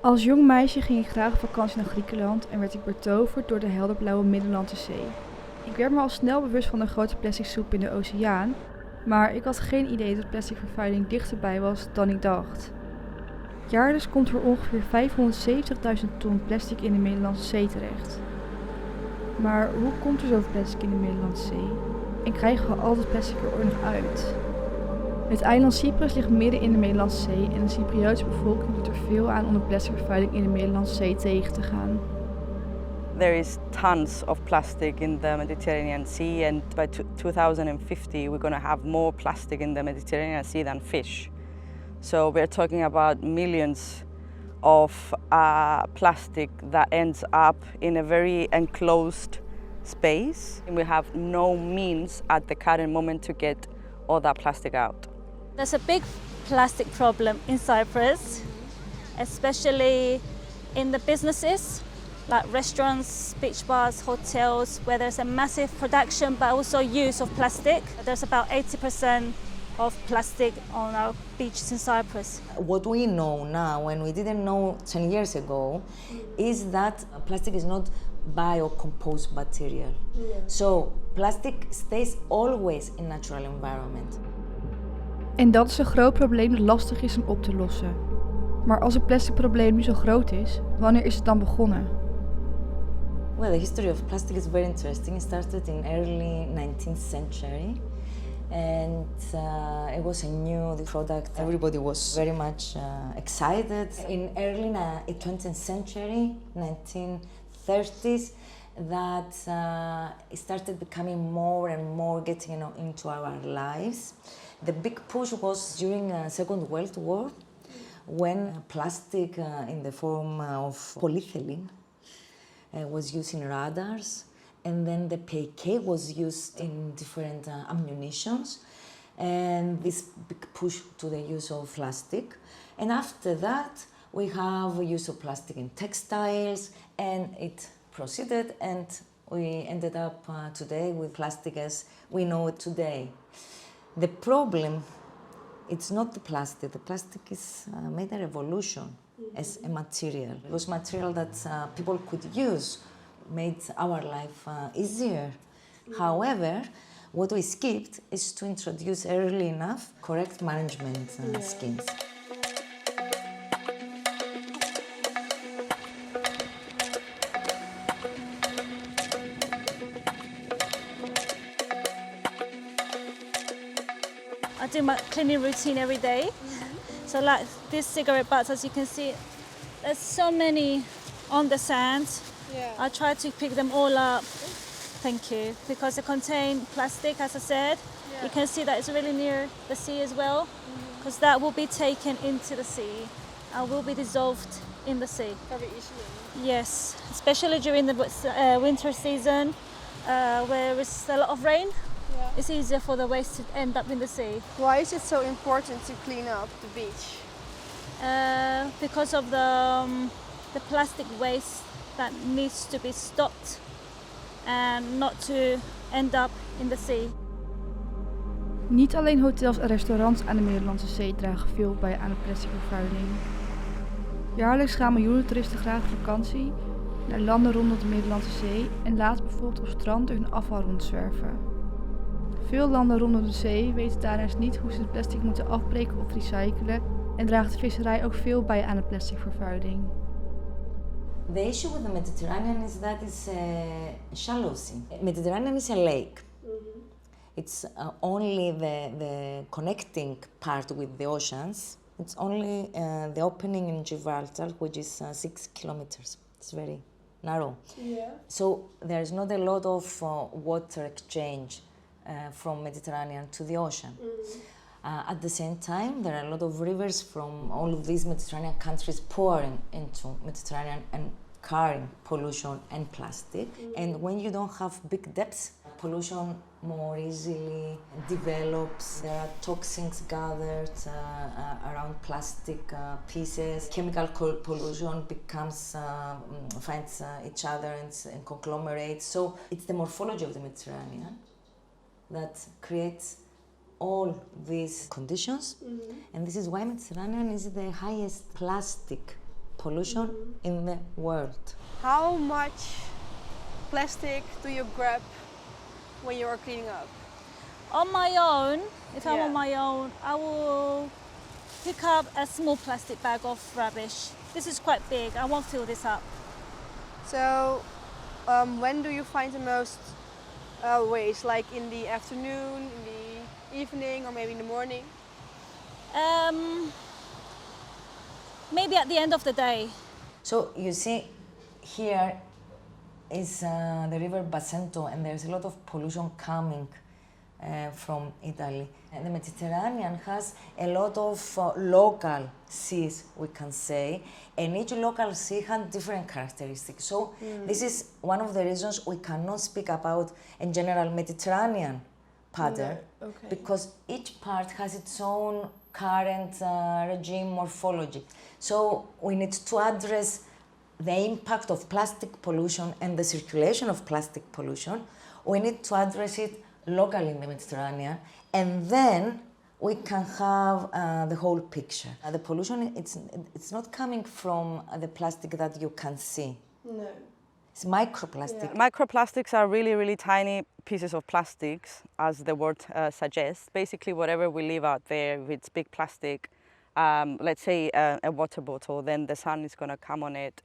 Als jong meisje ging ik graag op vakantie naar Griekenland en werd ik betoverd door de helderblauwe Middellandse Zee. Ik werd me al snel bewust van de grote plastic soep in de oceaan, maar ik had geen idee dat plasticvervuiling dichterbij was dan ik dacht. Jaarlijks komt er ongeveer 570.000 ton plastic in de Middellandse Zee terecht. Maar hoe komt er zoveel plastic in de Middellandse Zee? En krijgen we al dat plastic er ooit nog uit? Het eiland Cyprus ligt midden in de Middellandse Zee en de Cypriotische bevolking doet er veel aan om de plasticvervuiling in de Middellandse Zee tegen te gaan. There is tons of plastic in the Mediterranean Sea, and by 2050 we're going to have more plastic in the Mediterranean Sea than fish. So we're talking about millions of plastic that ends up in a very enclosed space. And we have no means at the current moment to get all that plastic out. There's a big plastic problem in Cyprus, especially in the businesses like restaurants, beach bars, hotels, where there's a massive production but also use of plastic. There's about 80% of plastic on our beaches in Cyprus. What we know now, and we didn't know 10 years ago, is that plastic is not biocomposed material. So plastic stays always in natural environment. En dat is een groot probleem dat lastig is om op te lossen. Maar als het plastic probleem nu zo groot is, wanneer is het dan begonnen? Well, the history of plastic is very interesting. It started in early 19th century. And it was a new product. Everybody was very much excited. In early 20th century, 1930s, that it started becoming more and more getting into our lives. The big push was during Second World War, when plastic in the form of polyethylene was used in radars. And then the PK was used in different ammunitions, and this big push to the use of plastic. And after that, we have use of plastic in textiles, and it proceeded, and we ended up today with plastic as we know it today. The problem, it's not the plastic. The plastic is made a revolution as a material. It was material that people could use, made our life easier. However, what we skipped is to introduce early enough correct management schemes. I do my cleaning routine every day. So like these cigarette butts, as you can see, there's so many on the sand. I try to pick them all up, thank you, because they contain plastic, as I said. You can see that it's really near the sea as well, because that will be taken into the sea and will be dissolved in the sea. Very easily. Yes, especially during the winter season, where it's a lot of rain. It's easier for the waste to end up in the sea. Why is it so important to clean up the beach? Because of the plastic waste that needs to be stopped and not to end up in the sea. Niet alleen hotels en restaurants aan de Middellandse Zee dragen veel bij aan de plasticvervuiling. Jaarlijks gaan miljoenen toeristen graag op vakantie naar landen rondom de Middellandse Zee en laten bijvoorbeeld op strand hun afval rondzwerven. Veel landen rondom de zee weten daarnaast niet hoe ze het plastic moeten afbreken of recyclen en draagt de visserij ook veel bij aan de plasticvervuiling. The issue with the Mediterranean is that it's a shallow sea. Mediterranean is a lake. It's only the connecting part with the oceans. It's only the opening in Gibraltar, which is 6 kilometers. It's very narrow. So there's not a lot of water exchange from Mediterranean to the ocean. At the same time, there are a lot of rivers from all of these Mediterranean countries pouring into Mediterranean and carrying pollution and plastic. And when you don't have big depths, pollution more easily develops. There are toxins gathered around plastic pieces. Chemical pollution becomes finds each other and conglomerates. So it's the morphology of the Mediterranean that creates all these conditions, and this is why Mediterranean is the highest plastic pollution in the world. How much plastic do you grab when you are cleaning up? On my own, if I'm Yeah. on my own, I will pick up a small plastic bag of rubbish. This is quite big, I won't fill this up. So, when do you find the most waste? Like in the afternoon, in the evening, or maybe in the morning? Maybe at the end of the day. So you see, here is the river Basento, and there's a lot of pollution coming from Italy. And the Mediterranean has a lot of local seas, we can say, and each local sea has different characteristics. So this is one of the reasons we cannot speak about a general Mediterranean pattern, Okay. because each part has its own current regime morphology. So we need to address the impact of plastic pollution and the circulation of plastic pollution. We need to address it locally in the Mediterranean, and then we can have the whole picture. The pollution, it's not coming from the plastic that you can see. No. It's microplastic. Yeah. Microplastics are really, really tiny pieces of plastics, as the word suggests. Basically, whatever we leave out there, if it's big plastic, let's say a water bottle, then the sun is going to come on it,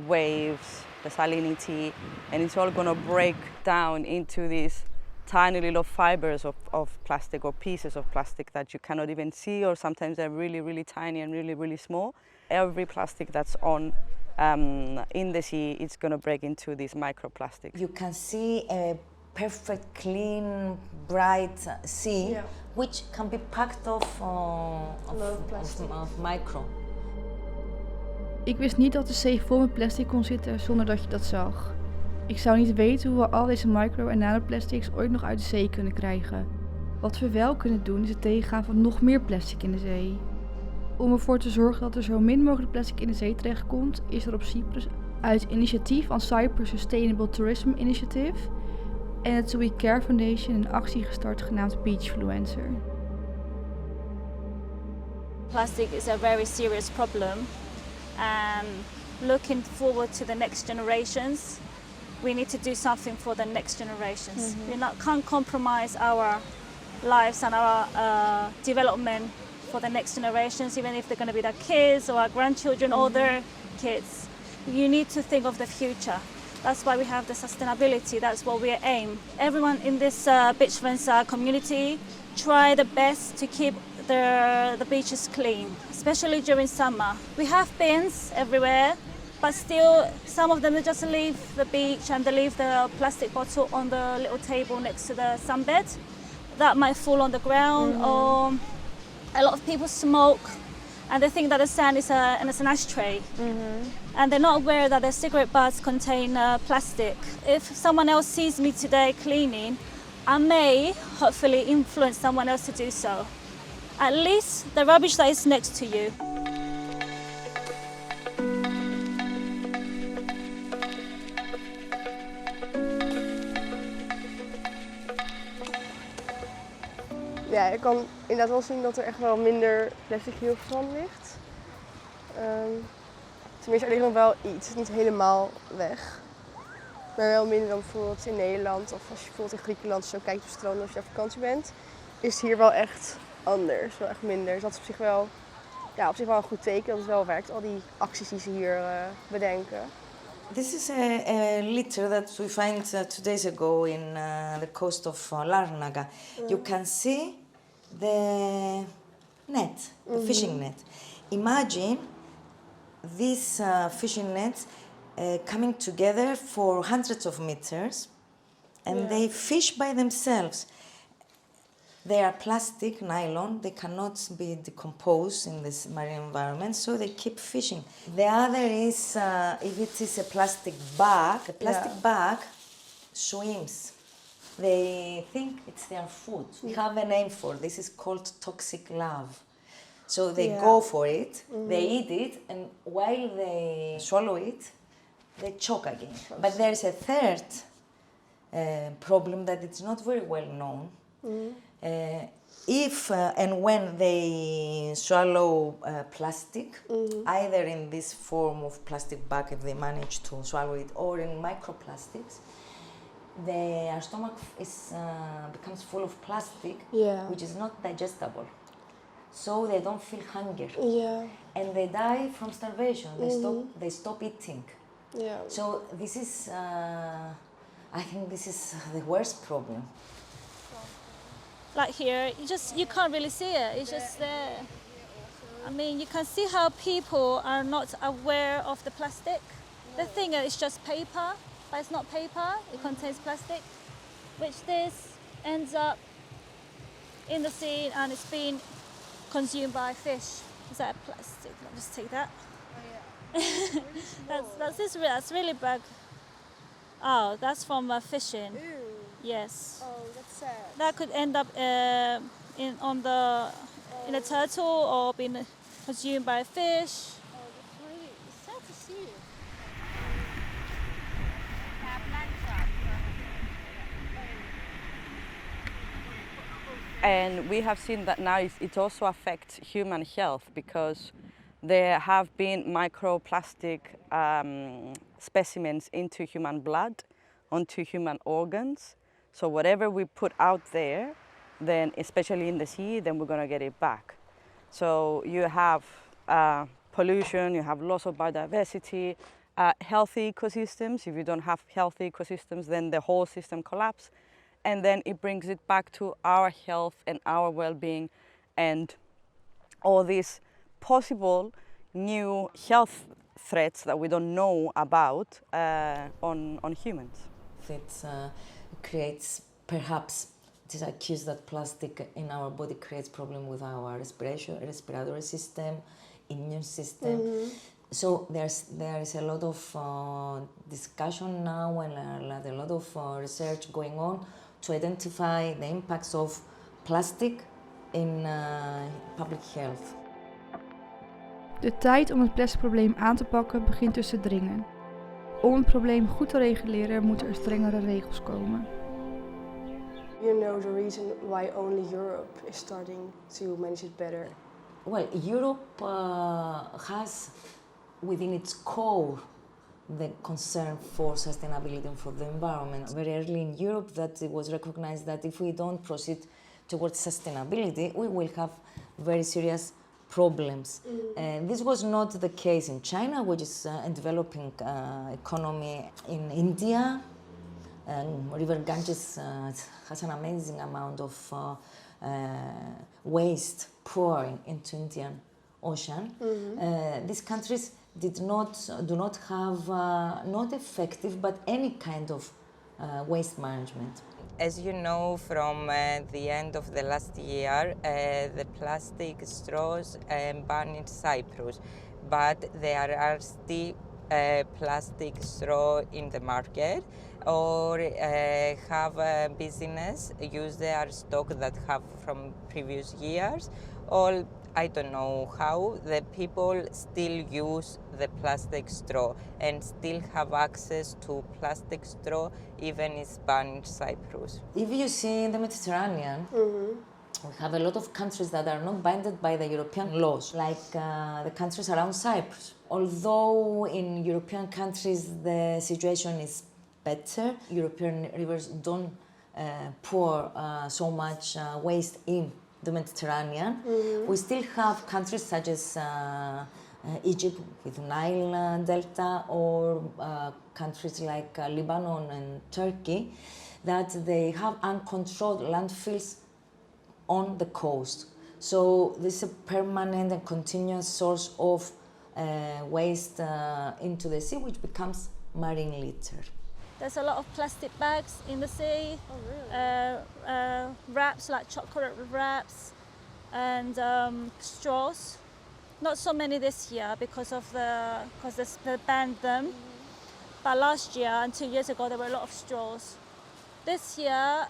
waves, the salinity, and it's all going to break down into these tiny little fibers of plastic or pieces of plastic that you cannot even see, or sometimes they're really, really tiny and really, really small. Every plastic that's on in the sea, it's going to break into these microplastics. You can see a perfect, clean, bright sea, Yeah. which can be packed of micro. Ik wist niet dat de zee vol met plastic kon zitten zonder dat je dat zag. Ik zou niet weten hoe we al deze micro- en nanoplastics ooit nog uit de zee kunnen krijgen. Wat we wel kunnen doen is het tegengaan van nog meer plastic in de zee. Om ervoor te zorgen dat er zo min mogelijk plastic in de zee terechtkomt, is er op Cyprus uit het initiatief van Cyprus Sustainable Tourism Initiative en het We Care Foundation een actie gestart genaamd Beachfluencer. Plastic is a very serious problem, and looking forward to the next generations, we need to do something for the next generations. We can't compromise our lives and our development for the next generations, even if they're going to be their kids or our grandchildren or their kids. You need to think of the future. That's why we have the sustainability, that's what we aim. Everyone in this Beachfluencer community try the best to keep the beaches clean, especially during summer. We have bins everywhere, but still some of them they just leave the beach and they leave the plastic bottle on the little table next to the sunbed. That might fall on the ground, or a lot of people smoke and they think that the sand is an ashtray. And they're not aware that the cigarette butts contain plastic. If someone else sees me today cleaning, I may hopefully influence someone else to do so. At least the rubbish that is next to you. Ja, ik kan inderdaad wel zien dat er echt wel minder plastic hier op het strand ligt. Tenminste, er ligt nog wel iets. Het is niet helemaal weg. Maar wel minder dan bijvoorbeeld in Nederland. Of als je bijvoorbeeld in Griekenland zo kijkt op het strand als je op vakantie bent. Is het hier wel echt anders. Wel echt minder. Dus dat is op zich wel een goed teken dat het wel werkt. Al die acties die ze hier bedenken. This is a litter that we find 2 days ago in the coast of Larnaca. You can see the net, the fishing net. Imagine these fishing nets coming together for hundreds of meters, and they fish by themselves. They are plastic, nylon, they cannot be decomposed in this marine environment, so they keep fishing. The other is, if it is a plastic bag, the plastic bag swims. They think it's their food. We have a name for this, it's called toxic love. So they go for it, they eat it, and while they swallow it, they choke again. But there's a third problem that it's not very well known. If and when they swallow plastic, either in this form of plastic bag, if they manage to swallow it, or in microplastics, their stomach becomes full of plastic, which is not digestible. So they don't feel hunger, and they die from starvation. They stop eating. So this is, I think, this is the worst problem. Like here, you can't really see it. It's just there. I mean, you can see how people are not aware of the plastic. They think it's just paper, but it's not paper. It contains plastic, which this ends up in the sea and it's being consumed by fish. Is that plastic? I'll just take that. That's really bad. Oh, that's from fishing. Ew. Yes. Oh, that's sad. That could end up in a turtle or being consumed by a fish. Oh, that's really sad to see. And we have seen that now it also affects human health because there have been microplastic specimens into human blood, onto human organs. So whatever we put out there, then especially in the sea, then we're going to get it back. So you have pollution, you have loss of biodiversity, healthy ecosystems. If you don't have healthy ecosystems, then the whole system collapses. And then it brings it back to our health and our well-being and all these possible new health threats that we don't know about on humans. It creates, perhaps, it is accused that plastic in our body creates problem with our respiratory system, immune system. So there is a lot of discussion now and a lot of research going on to identify the impacts of plastic in public health. De tijd om het plasticprobleem aan te pakken begint dus te dringen. Om het probleem goed te reguleren moeten er strengere regels komen. You know the reason why only Europe is starting to manage it better? Well, Europe has within its core the concern for sustainability and for the environment. Very early in Europe that it was recognized that if we don't proceed towards sustainability, we will have very serious problems. This was not the case in China, which is a developing economy. In India, River Ganges has an amazing amount of waste pouring into Indian Ocean. These countries do not have not effective but any kind of waste management. As you know from the end of the last year, the plastic straws banned in Cyprus, but there are still plastic straw in the market, or have a business use their stock that have from previous years. All I don't know how the people still use the plastic straw and still have access to plastic straw even is banned in Cyprus. If you see in the Mediterranean, we have a lot of countries that are not bounded by the European laws, like the countries around Cyprus. Although in European countries the situation is better, European rivers don't pour so much waste in the Mediterranean. We still have countries such as Egypt with Nile Delta, or countries like Lebanon and Turkey, that they have uncontrolled landfills on the coast. So this is a permanent and continuous source of waste into the sea, which becomes marine litter. There's a lot of plastic bags in the sea. Oh, really? Wraps, like chocolate wraps, and straws. Not so many this year because they banned them. But last year and 2 years ago there were a lot of straws. This year,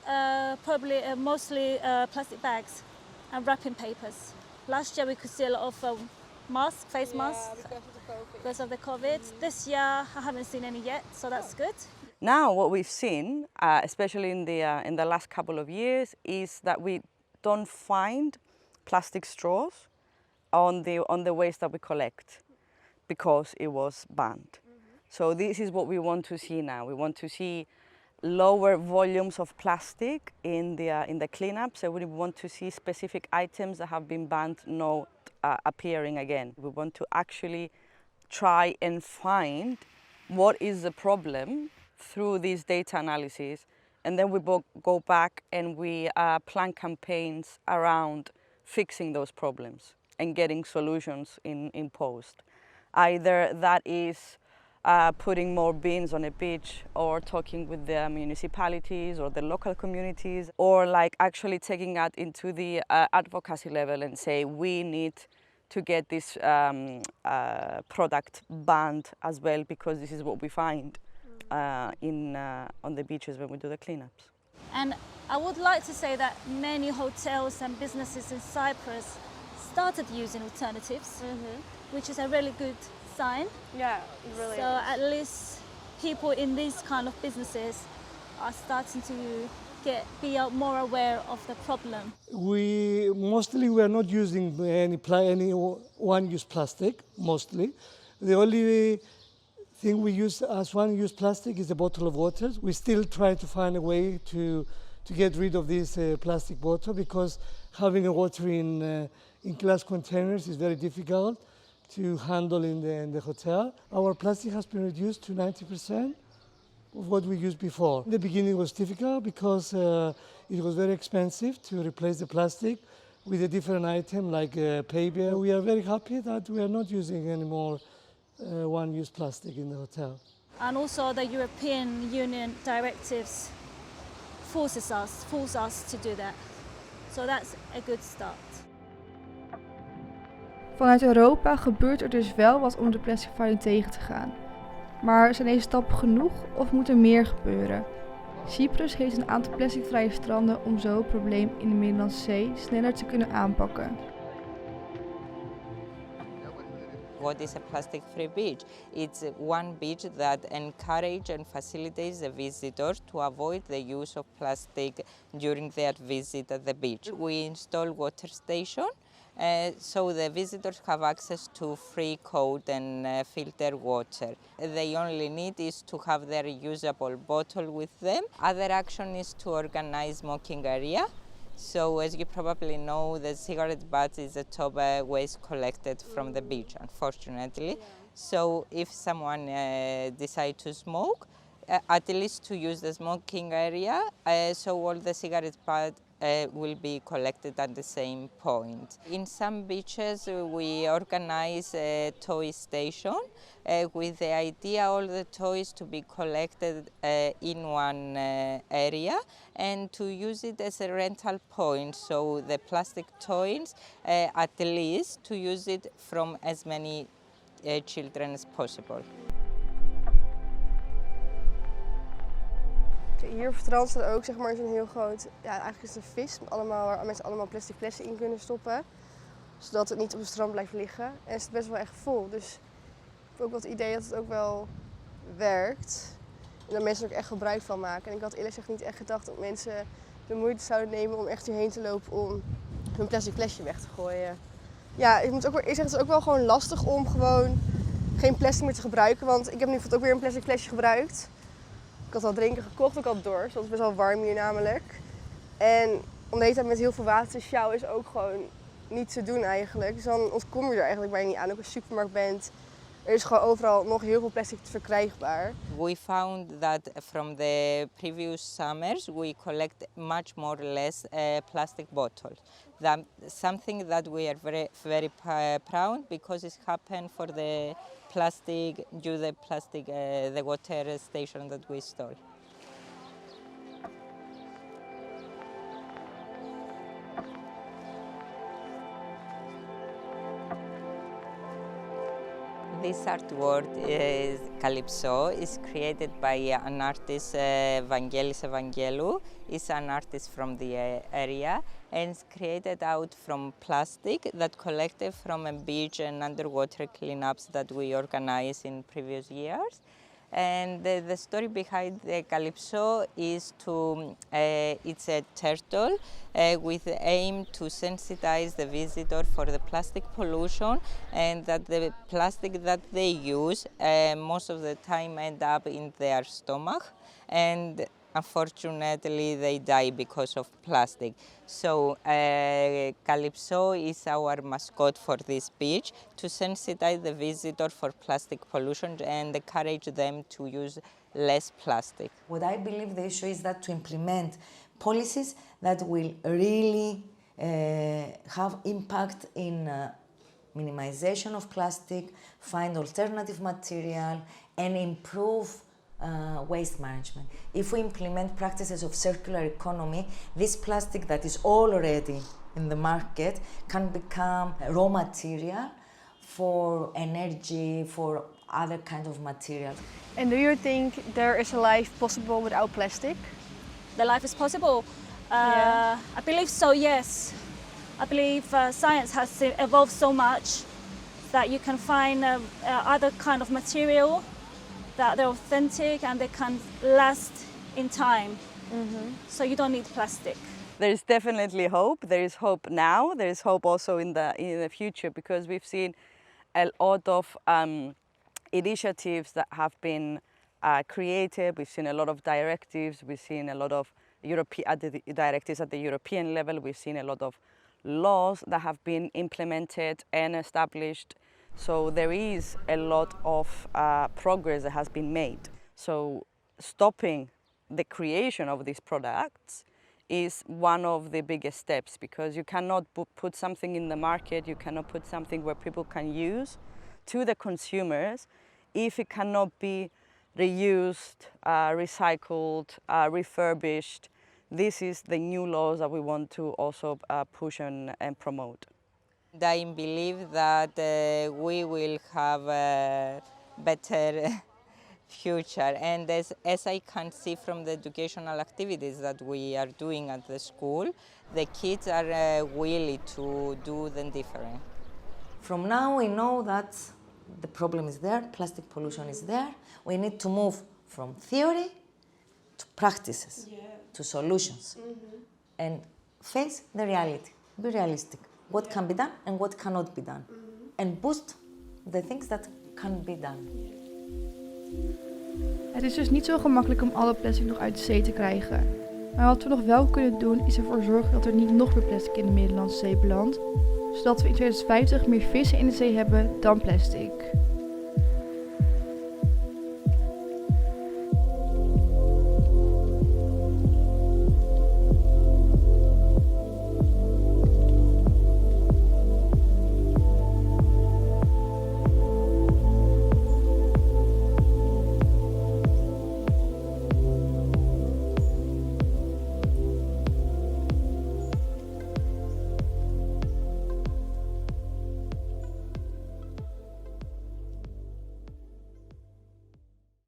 probably mostly plastic bags and wrapping papers. Last year we could see a lot of masks, face masks, because of the COVID. This year I haven't seen any yet, so that's good. Now what we've seen, especially in the last couple of years, is that we don't find plastic straws on the waste that we collect because it was banned. So this is what we want to see now. We want to see lower volumes of plastic in the cleanup. So we want to see specific items that have been banned not appearing again. We want to actually try and find what is the problem through this data analysis, and then we go back and we plan campaigns around fixing those problems and getting solutions in post. Either that is putting more bins on a beach, or talking with the municipalities or the local communities, or like actually taking that into the advocacy level and say we need to get this product banned as well, because this is what we find on the beaches when we do the cleanups. And I would like to say that many hotels and businesses in Cyprus started using alternatives, which is a really good sign. Yeah, really. So at least people in these kind of businesses are starting to be more aware of the problem. We are not using any one-use plastic, mostly. The only thing we use as one-use plastic is a bottle of water. We still try to find a way to get rid of this plastic bottle, because having a water in glass containers is very difficult to handle in the hotel. Our plastic has been reduced to 90% of what we used before. In the beginning it was difficult because it was very expensive to replace the plastic with a different item like paper. We are very happy that we are not using any more one-use plastic in the hotel. And also the European Union directives force us to do that. So that's a good start. Vanuit Europa gebeurt er dus wel wat om de plastic vervuiling tegen te gaan. Maar zijn deze stappen genoeg of moet er meer gebeuren? Cyprus heeft een aantal plasticvrije stranden om zo het probleem in de Middellandse Zee sneller te kunnen aanpakken. What is a plastic-free beach? It's one beach that encourages and facilitates the visitors to avoid the use of plastic during their visit at the beach. We install water station, so the visitors have access to free cold and filter water. They only need is to have their reusable bottle with them. Other action is to organize smoking area. So as you probably know, the cigarette butts is the top waste collected from the beach, unfortunately. Yeah. So if someone decides to smoke, at least to use the smoking area, so all the cigarette butts will be collected at the same point. In some beaches we organize a toy station with the idea all the toys to be collected in one area and to use it as a rental point, so the plastic toys at least to use it from as many children as possible. Hier op het strand staat ook zeg maar zo'n heel groot, ja eigenlijk is het een vis waar mensen allemaal plastic flessen in kunnen stoppen. Zodat het niet op het strand blijft liggen. En het is best wel echt vol, dus ik heb ook wel het idee dat het ook wel werkt. En dat mensen er ook echt gebruik van maken. En ik had eerlijk gezegd niet echt gedacht dat mensen de moeite zouden nemen om echt hierheen te lopen om hun plastic flesje weg te gooien. Ja, ik moet ook wel eerst zeggen, het is ook wel gewoon lastig om gewoon geen plastic meer te gebruiken. Want ik heb nu bijvoorbeeld ook weer een plastic flesje gebruikt. Ik had al drinken gekocht, ook al door, zoals het is best wel warm hier namelijk. En om de hele tijd met heel veel water te sjouwen is ook gewoon niet te doen eigenlijk. Dus dan ontkom je er eigenlijk bijna niet aan. Ook als je supermarkt bent, er is gewoon overal nog heel veel plastic verkrijgbaar. We found that from the previous summers we collect much more or less plastic bottles. That's something that we are very, very proud because it's happened for the plastic, the water station that we installed. This artwork is Calypso. It's created by an artist, Vangelis Evangelou. He's an artist from the area, and it's created out from plastic that collected from a beach and underwater cleanups that we organized in previous years. And the story behind the Calypso is it's a turtle with the aim to sensitize the visitor for the plastic pollution, and that the plastic that they use most of the time end up in their stomach, and unfortunately they die because of plastic. So Calypso is our mascot for this beach, to sensitize the visitor for plastic pollution and encourage them to use less plastic. What I believe the issue is that to implement policies that will really have impact in minimization of plastic, find alternative material, and improve waste management. If we implement practices of circular economy, this plastic that is already in the market can become raw material for energy, for other kinds of materials. And do you think there is a life possible without plastic? The life is possible. Yeah. I believe so, yes. I believe science has evolved so much that you can find other kind of material that they're authentic and they can last in time. So you don't need plastic. There is definitely hope. There is hope now. There is hope also in the future, because we've seen a lot of initiatives that have been created. We've seen a lot of directives. We've seen a lot of directives at the European level. We've seen a lot of laws that have been implemented and established. So there is a lot of progress that has been made. So stopping the creation of these products is one of the biggest steps, because you cannot put something in the market, you cannot put something where people can use to the consumers if it cannot be reused, recycled, refurbished. This is the new laws that we want to also push and promote. I believe that we will have a better future, and as I can see from the educational activities that we are doing at the school, the kids are willing to do them different. From now we know that the problem is there, plastic pollution is there. We need to move from theory to practices, to solutions, and face the reality, be realistic. What can be done and what cannot be done, and boost the things that can be done. Het is dus niet zo gemakkelijk om alle plastic nog uit de zee te krijgen. Maar wat we nog wel kunnen doen is ervoor zorgen dat er niet nog meer plastic in de Middellandse Zee belandt, zodat we in 2050 meer vissen in de zee hebben dan plastic.